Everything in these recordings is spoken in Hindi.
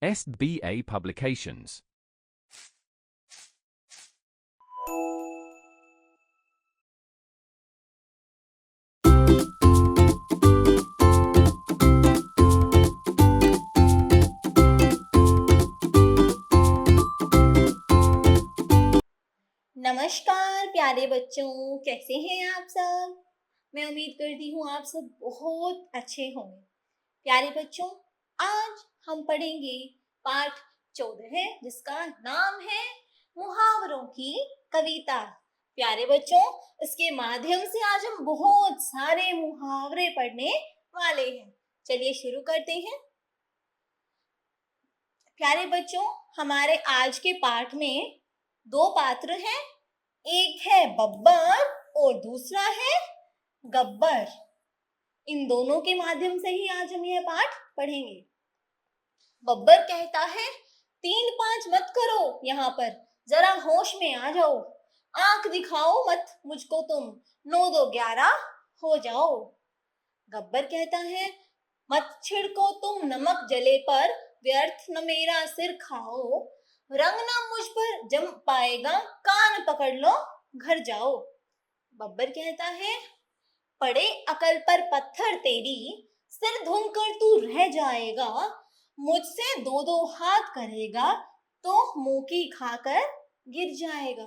SBA Publications. नमस्कार प्यारे बच्चों, कैसे हैं आप सब। मैं उम्मीद करती हूँ आप सब बहुत अच्छे होंगे। प्यारे बच्चों, आज हम पढ़ेंगे पाठ 14 जिसका नाम है मुहावरों की कविता। प्यारे बच्चों, इसके माध्यम से आज हम बहुत सारे मुहावरे पढ़ने वाले हैं। चलिए शुरू करते हैं। प्यारे बच्चों, हमारे आज के पाठ में दो पात्र हैं, एक है बब्बर और दूसरा है गब्बर। इन दोनों के माध्यम से ही आज हम यह पाठ पढ़ेंगे। बब्बर कहता है, 3-5 मत करो, यहाँ पर जरा होश में आ जाओ, आंख दिखाओ मत मुझको तुम, 9-2-11 हो जाओ। गब्बर कहता है, मत छिड़को तुम नमक जले पर, व्यर्थ न मेरा सिर खाओ, रंग ना मुझ पर जम पाएगा, कान पकड़ लो घर जाओ। बब्बर कहता है, पड़े अकल पर पत्थर तेरी, सिर धुन कर तू रह जाएगा, मुझसे 2-2 हाथ करेगा तो मुंह की खाकर गिर जाएगा।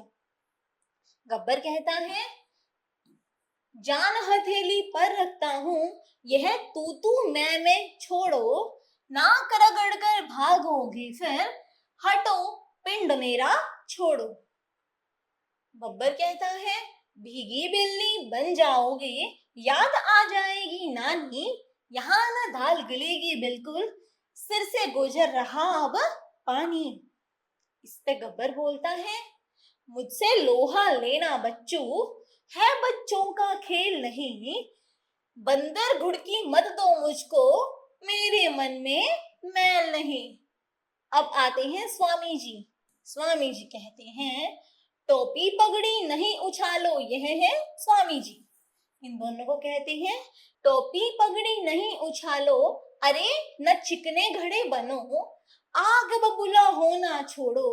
गब्बर कहता है, जान हथेली पर रखता हूँ, यह तू मैं छोड़ो, नाक रगड़ कर भागोगे फिर, हटो पिंड मेरा छोड़ो। बब्बर कहता है, भीगी बिल्ली बन जाओगे, याद आ जाएगी नानी, यहाँ न दाल गलेगी बिल्कुल, सिर से गुजर रहा अब पानी। इस पे गब्बर बोलता है, मुझसे लोहा लेना बच्चू, है बच्चों का खेल नहीं, बंदर घुड़की मत दो मुझको, मेरे मन में मैल नहीं। अब आते हैं स्वामी जी। स्वामी जी कहते हैं, टोपी पगड़ी नहीं उछालो, यह है स्वामी जी। इन दोनों को कहते हैं, टोपी पगड़ी नहीं उछालो, अरे न चिकने घड़े बनो, आग बबूला होना छोड़ो,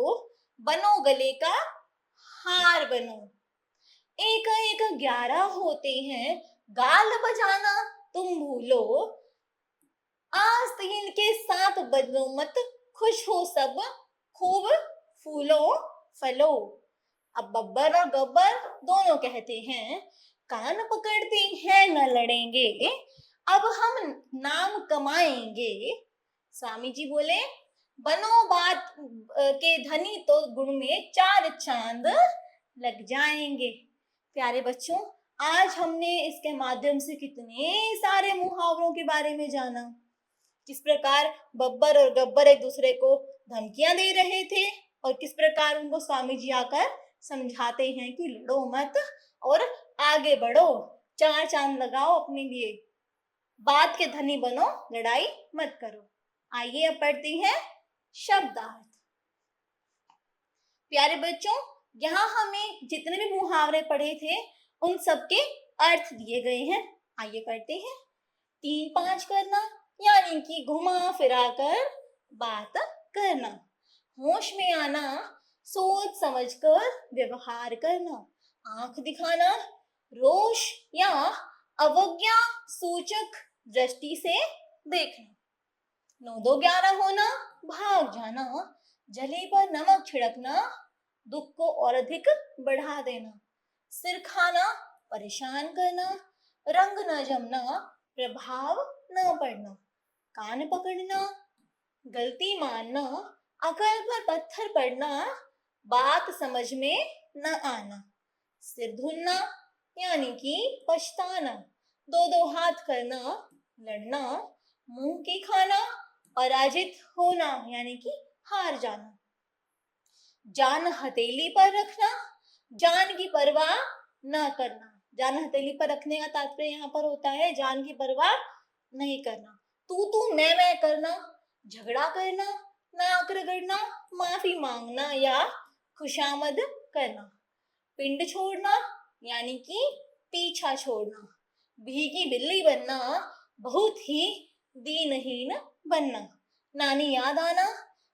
बनो गले का हार बनो। 1-1 11 होते हैं, गाल बजाना तुम भूलो, आस्तीन के 7 बदलो मत, खुश हो सब खूब फूलो फलो। अब बब्बर और गब्बर दोनों कहते हैं, कान पकड़ते हैं न लड़ेंगे, अब हम नाम कमाएंगे। स्वामी जी बोले, बनो बात के धनी तो गुण में 4 चांद लग जाएंगे। प्यारे बच्चों, आज हमने इसके माध्यम से कितने सारे मुहावरों के बारे में जाना। किस प्रकार बब्बर और गब्बर एक दूसरे को धमकियां दे रहे थे और किस प्रकार उनको स्वामी जी आकर समझाते हैं कि लड़ो मत और आगे बढ़ो, 4 चांद लगाओ अपने लिए, बात के धनी बनो, लड़ाई मत करो। आइए अब पढ़ते हैं शब्दार्थ। प्यारे बच्चों, यहाँ हमें जितने भी मुहावरे पढ़े थे उन सब के अर्थ दिए गए हैं। आइए पढ़ते हैं। 3-5 करना यानी कि घुमा फिरा कर बात करना, होश में आना, सोच समझकर व्यवहार करना, आंख दिखाना, रोष या अवज्ञा सूचक दृष्टि से देखना, 9-2-11 होना, भाग जाना, जले पर नमक छिड़कना, दुख को और अधिक बढ़ा देना, सिर खाना, परेशान करना, रंग न जमना, प्रभाव न पड़ना, कान पकड़ना, गलती मानना, अकल पर पत्थर पड़ना, बात समझ में न आना, सिर धुलना यानी कि पछताना, 2-2 हाथ करना, लड़ना, मुंह की खाना, पराजित होना यानी कि हार जाना, जान हथेली पर रखना, जान की परवाह न करना। जान हथेली पर रखने का तात्पर्य यहाँ पर होता है जान की परवाह नहीं करना, तू मैं करना, झगड़ा करना, नाक रगड़ना, माफी मांगना या खुशामद करना, पिंड छोड़ना यानी कि पीछा छोड़ना, भीगी बिल्ली बनना, बहुत ही दीनहीन बनना, नानी याद आना,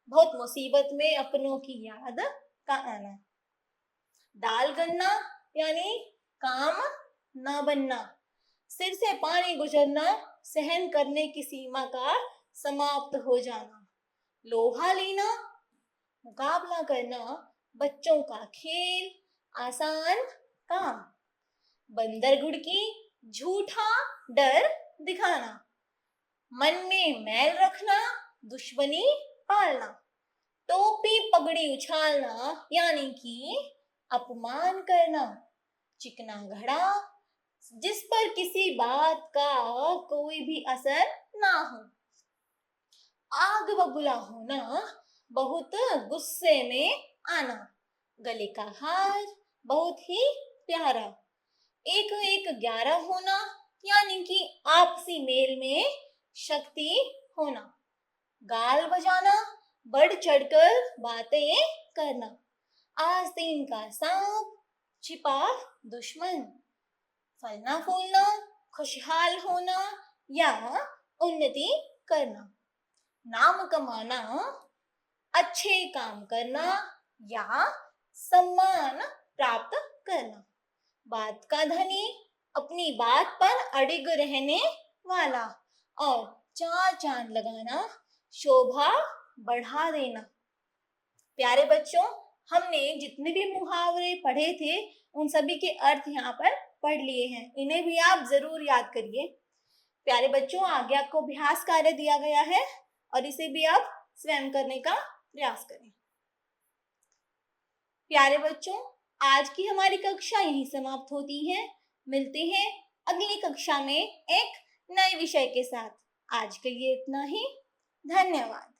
बहुत मुसीबत में अपनों की याद का आना। दाल गन्ना यानी काम न बनना, सिर से पानी गुजरना, सहन करने की सीमा का समाप्त हो जाना। लोहा लेना, मुकाबला करना, बच्चों का खेल, आसान काम। बंदर गुड़की, झूठा डर दिखाना। मन में मैल रखना, दुश्मनी पालना। टोपी पगड़ी उछालना यानी कि अपमान करना। चिकना घड़ा, जिस पर किसी बात का कोई भी असर ना हो। आग बबूला होना, बहुत गुस्से में आना। गले का हार, बहुत ही प्यारा। 1-1-11 होना यानी कि आपसी मेल में शक्ति होना। गाल बजाना, बढ़ चढ़कर बातें करना। आस्तीन का सांप, छिपा दुश्मन। फलना फूलना, खुशहाल होना या उन्नति करना। नाम कमाना, अच्छे काम करना या सम्मान प्राप्त करना। बात का धनी, अपनी बात पर अड़िग रहने वाला। और चार चांद लगाना, शोभा बढ़ा देना। प्यारे बच्चों, हमने जितने भी मुहावरे पढ़े थे उन सभी के अर्थ यहाँ पर पढ़ लिए हैं। इन्हें भी आप जरूर याद करिए। प्यारे बच्चों, आगे आपको अभ्यास कार्य दिया गया है और इसे भी आप स्वयं करने का प्रयास करें। प्यारे बच्चों, आज की हमारी कक्षा यहीं समाप्त होती है। मिलते हैं अगली कक्षा में एक नए विषय के साथ। आज के लिए इतना ही। धन्यवाद।